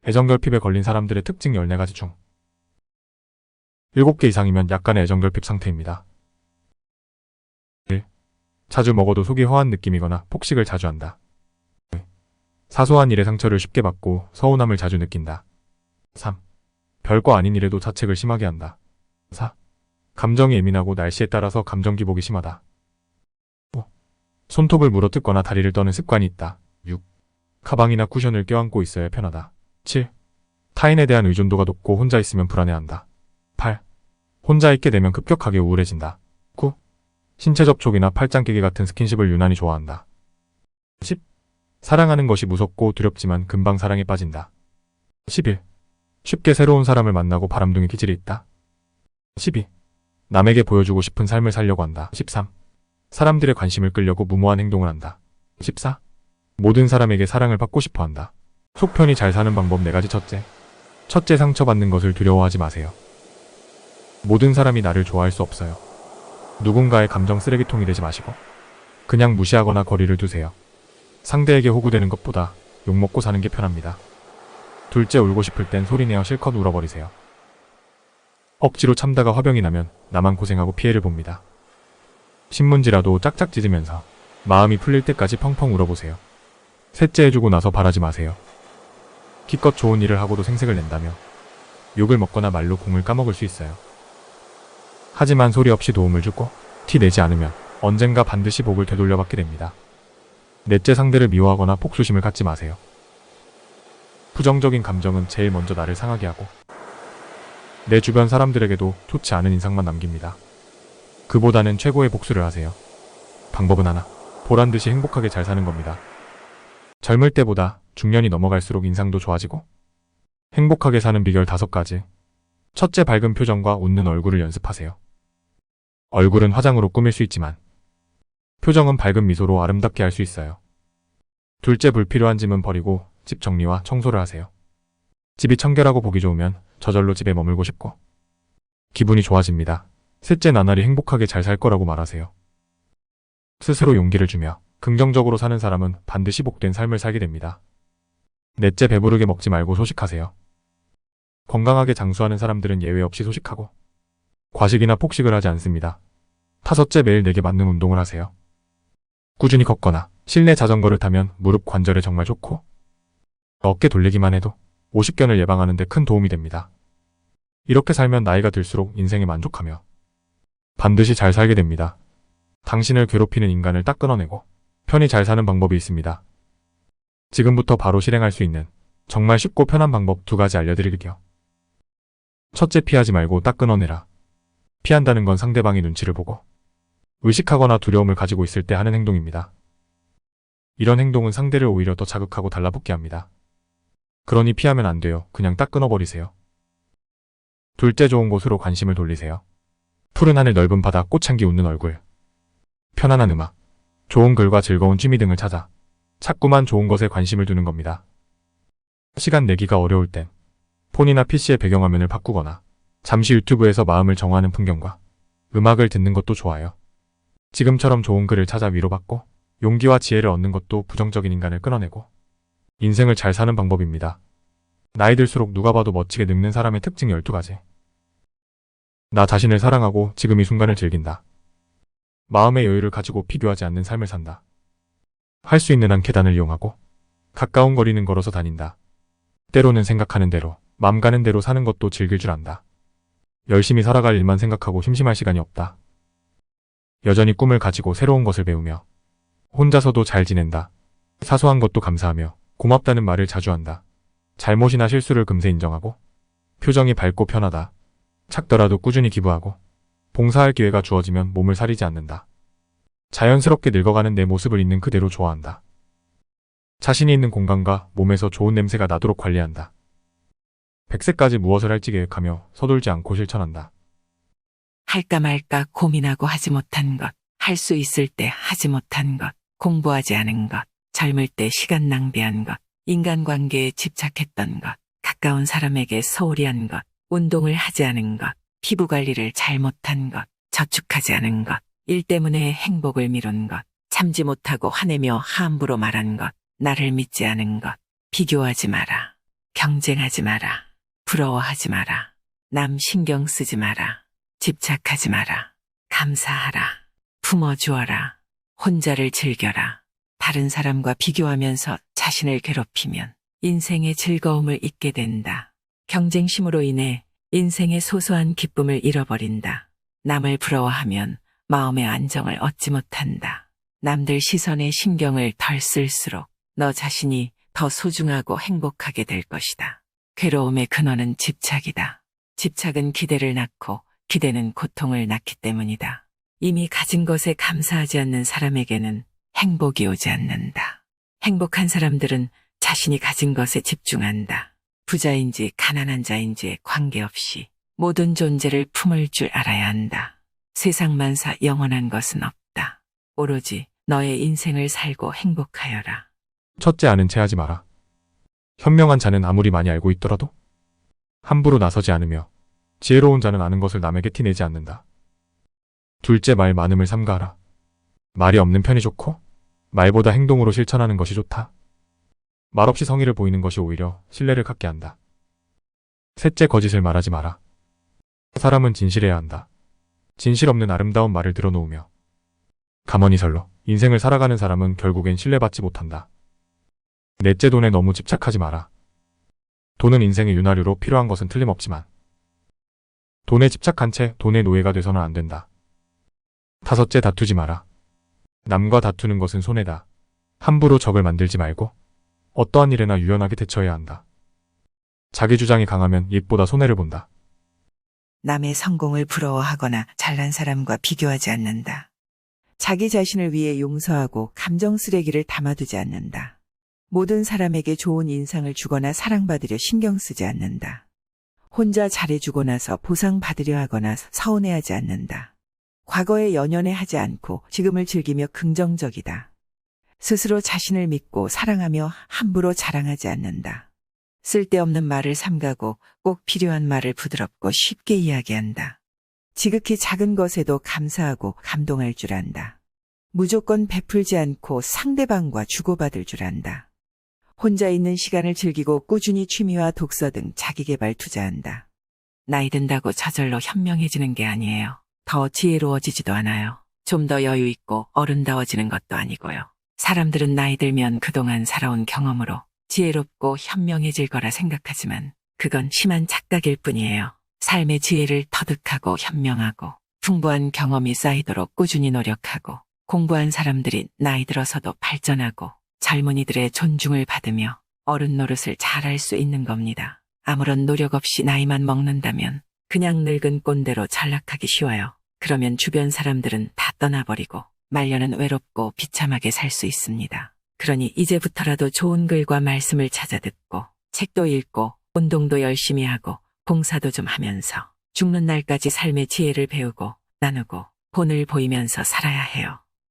애정결핍에 걸린 사람들의 특징 14가지 중 7개 이상이면 약간의 애정결핍 상태입니다. 1. 자주 먹어도 속이 허한 느낌이거나 폭식을 자주 한다. 2. 사소한 일에 상처를 쉽게 받고 서운함을 자주 느낀다. 3. 별거 아닌 일에도 자책을 심하게 한다. 4. 감정이 예민하고 날씨에 따라서 감정 기복이 심하다. 5. 손톱을 물어뜯거나 다리를 떠는 습관이 있다. 6. 가방이나 쿠션을 껴안고 있어야 편하다. 7. 타인에 대한 의존도가 높고 혼자 있으면 불안해한다. 8. 혼자 있게 되면 급격하게 우울해진다. 9. 신체 접촉이나 팔짱 끼기 같은 스킨십을 유난히 좋아한다. 10. 사랑하는 것이 무섭고 두렵지만 금방 사랑에 빠진다. 11. 쉽게 새로운 사람을 만나고 바람둥이 기질이 있다. 12. 남에게 보여주고 싶은 삶을 살려고 한다. 13. 사람들의 관심을 끌려고 무모한 행동을 한다. 14. 모든 사람에게 사랑을 받고 싶어 한다. 속 편히 잘 사는 방법 4가지. 첫째, 상처받는 것을 두려워하지 마세요. 모든 사람이 나를 좋아할 수 없어요. 누군가의 감정 쓰레기통이 되지 마시고 그냥 무시하거나 거리를 두세요. 상대에게 호구되는 것보다 욕먹고 사는 게 편합니다. 둘째, 울고 싶을 땐 소리내어 실컷 울어버리세요. 억지로 참다가 화병이 나면 나만 고생하고 피해를 봅니다. 신문지라도 짝짝 찢으면서 마음이 풀릴 때까지 펑펑 울어보세요. 셋째, 해주고 나서 바라지 마세요. 기껏 좋은 일을 하고도 생색을 낸다며 욕을 먹거나 말로 공을 까먹을 수 있어요. 하지만 소리 없이 도움을 주고 티 내지 않으면 언젠가 반드시 복을 되돌려받게 됩니다. 넷째, 상대를 미워하거나 폭소심을 갖지 마세요. 부정적인 감정은 제일 먼저 나를 상하게 하고 내 주변 사람들에게도 좋지 않은 인상만 남깁니다. 그보다는 최고의 복수를 하세요. 방법은 하나, 보란듯이 행복하게 잘 사는 겁니다. 젊을 때보다 중년이 넘어갈수록 인상도 좋아지고 행복하게 사는 비결 5가지. 첫째, 밝은 표정과 웃는 얼굴을 연습하세요. 얼굴은 화장으로 꾸밀 수 있지만 표정은 밝은 미소로 아름답게 할 수 있어요. 둘째, 불필요한 짐은 버리고 집 정리와 청소를 하세요. 집이 청결하고 보기 좋으면 저절로 집에 머물고 싶고 기분이 좋아집니다. 셋째, 나날이 행복하게 잘 살 거라고 말하세요. 스스로 용기를 주며 긍정적으로 사는 사람은 반드시 복된 삶을 살게 됩니다. 넷째, 배부르게 먹지 말고 소식하세요. 건강하게 장수하는 사람들은 예외 없이 소식하고 과식이나 폭식을 하지 않습니다. 다섯째, 매일 내게 맞는 운동을 하세요. 꾸준히 걷거나 실내 자전거를 타면 무릎 관절에 정말 좋고 어깨 돌리기만 해도 오십견을 예방하는 데 큰 도움이 됩니다. 이렇게 살면 나이가 들수록 인생에 만족하며 반드시 잘 살게 됩니다. 당신을 괴롭히는 인간을 딱 끊어내고 편히 잘 사는 방법이 있습니다. 지금부터 바로 실행할 수 있는 정말 쉽고 편한 방법 2가지 알려드릴게요. 첫째, 피하지 말고 딱 끊어내라. 피한다는 건 상대방이 눈치를 보고 의식하거나 두려움을 가지고 있을 때 하는 행동입니다. 이런 행동은 상대를 오히려 더 자극하고 달라붙게 합니다. 그러니 피하면 안 돼요. 그냥 딱 끊어버리세요. 둘째, 좋은 곳으로 관심을 돌리세요. 푸른 하늘, 넓은 바다, 꽃향기, 웃는 얼굴, 편안한 음악, 좋은 글과 즐거운 취미 등을 찾아 자꾸만 좋은 것에 관심을 두는 겁니다. 시간 내기가 어려울 땐 폰이나 PC의 배경화면을 바꾸거나 잠시 유튜브에서 마음을 정화하는 풍경과 음악을 듣는 것도 좋아요. 지금처럼 좋은 글을 찾아 위로받고 용기와 지혜를 얻는 것도 부정적인 인간을 끊어내고 인생을 잘 사는 방법입니다. 나이 들수록 누가 봐도 멋지게 늙는 사람의 특징 12가지. 나 자신을 사랑하고 지금 이 순간을 즐긴다. 마음의 여유를 가지고 비교하지 않는 삶을 산다. 할 수 있는 한 계단을 이용하고 가까운 거리는 걸어서 다닌다. 때로는 생각하는 대로 맘 가는 대로 사는 것도 즐길 줄 안다. 열심히 살아갈 일만 생각하고 심심할 시간이 없다. 여전히 꿈을 가지고 새로운 것을 배우며 혼자서도 잘 지낸다. 사소한 것도 감사하며 고맙다는 말을 자주 한다. 잘못이나 실수를 금세 인정하고 표정이 밝고 편하다. 작더라도 꾸준히 기부하고 봉사할 기회가 주어지면 몸을 사리지 않는다. 자연스럽게 늙어가는 내 모습을 있는 그대로 좋아한다. 자신이 있는 공간과 몸에서 좋은 냄새가 나도록 관리한다. 100세까지 무엇을 할지 계획하며 서둘지 않고 실천한다. 할까 말까 고민하고 하지 못한 것, 할 수 있을 때 하지 못한 것, 공부하지 않은 것, 젊을 때 시간 낭비한 것, 인간관계에 집착했던 것, 가까운 사람에게 소홀히 한 것, 운동을 하지 않은 것, 피부관리를 잘못한 것, 저축하지 않은 것, 일 때문에 행복을 미룬 것, 참지 못하고 화내며 함부로 말한 것, 나를 믿지 않은 것, 비교하지 마라. 경쟁하지 마라. 부러워하지 마라. 남 신경 쓰지 마라. 집착하지 마라. 감사하라. 품어주어라. 혼자를 즐겨라. 다른 사람과 비교하면서 자신을 괴롭히면 인생의 즐거움을 잊게 된다. 경쟁심으로 인해 인생의 소소한 기쁨을 잃어버린다. 남을 부러워하면 마음의 안정을 얻지 못한다. 남들 시선에 신경을 덜 쓸수록 너 자신이 더 소중하고 행복하게 될 것이다. 괴로움의 근원은 집착이다. 집착은 기대를 낳고 기대는 고통을 낳기 때문이다. 이미 가진 것에 감사하지 않는 사람에게는 행복이 오지 않는다. 행복한 사람들은 자신이 가진 것에 집중한다. 부자인지 가난한 자인지에 관계없이 모든 존재를 품을 줄 알아야 한다. 세상 만사 영원한 것은 없다. 오로지 너의 인생을 살고 행복하여라. 첫째, 아는 체 하지 마라. 현명한 자는 아무리 많이 알고 있더라도 함부로 나서지 않으며 지혜로운 자는 아는 것을 남에게 티내지 않는다. 둘째, 말 많음을 삼가하라. 말이 없는 편이 좋고 말보다 행동으로 실천하는 것이 좋다. 말없이 성의를 보이는 것이 오히려 신뢰를 갖게 한다. 셋째, 거짓을 말하지 마라. 사람은 진실해야 한다. 진실 없는 아름다운 말을 들어놓으며 가만히설로 인생을 살아가는 사람은 결국엔 신뢰받지 못한다. 넷째, 돈에 너무 집착하지 마라. 돈은 인생의 윤활유로 필요한 것은 틀림없지만 돈에 집착한 채 돈의 노예가 돼서는 안 된다. 다섯째, 다투지 마라. 남과 다투는 것은 손해다. 함부로 적을 만들지 말고 어떠한 일에나 유연하게 대처해야 한다. 자기 주장이 강하면 이익보다 손해를 본다. 남의 성공을 부러워하거나 잘난 사람과 비교하지 않는다. 자기 자신을 위해 용서하고 감정 쓰레기를 담아두지 않는다. 모든 사람에게 좋은 인상을 주거나 사랑받으려 신경 쓰지 않는다. 혼자 잘해주고 나서 보상받으려 하거나 서운해하지 않는다. 과거에 연연해하지 않고 지금을 즐기며 긍정적이다. 스스로 자신을 믿고 사랑하며 함부로 자랑하지 않는다. 쓸데없는 말을 삼가고 꼭 필요한 말을 부드럽고 쉽게 이야기한다. 지극히 작은 것에도 감사하고 감동할 줄 안다. 무조건 베풀지 않고 상대방과 주고받을 줄 안다. 혼자 있는 시간을 즐기고 꾸준히 취미와 독서 등 자기계발 투자한다. 나이 든다고 저절로 현명해지는 게 아니에요. 더 지혜로워지지도 않아요. 좀 더 여유 있고 어른다워지는 것도 아니고요. 사람들은 나이 들면 그동안 살아온 경험으로 지혜롭고 현명해질 거라 생각하지만 그건 심한 착각일 뿐이에요. 삶의 지혜를 터득하고 현명하고 풍부한 경험이 쌓이도록 꾸준히 노력하고 공부한 사람들이 나이 들어서도 발전하고 젊은이들의 존중을 받으며 어른 노릇을 잘할 수 있는 겁니다. 아무런 노력 없이 나이만 먹는다면 그냥 늙은 꼰대로 전락하기 쉬워요. 그러면 주변 사람들은 다 떠나버리고 말년은 외롭고 비참하게 살 수 있습니다. 그러니 이제부터라도 좋은 글과 말씀을 찾아 듣고 책도 읽고 운동도 열심히 하고 봉사도 좀 하면서 죽는 날까지 삶의 지혜를 배우고 나누고 본을 보이면서 살아야 해요.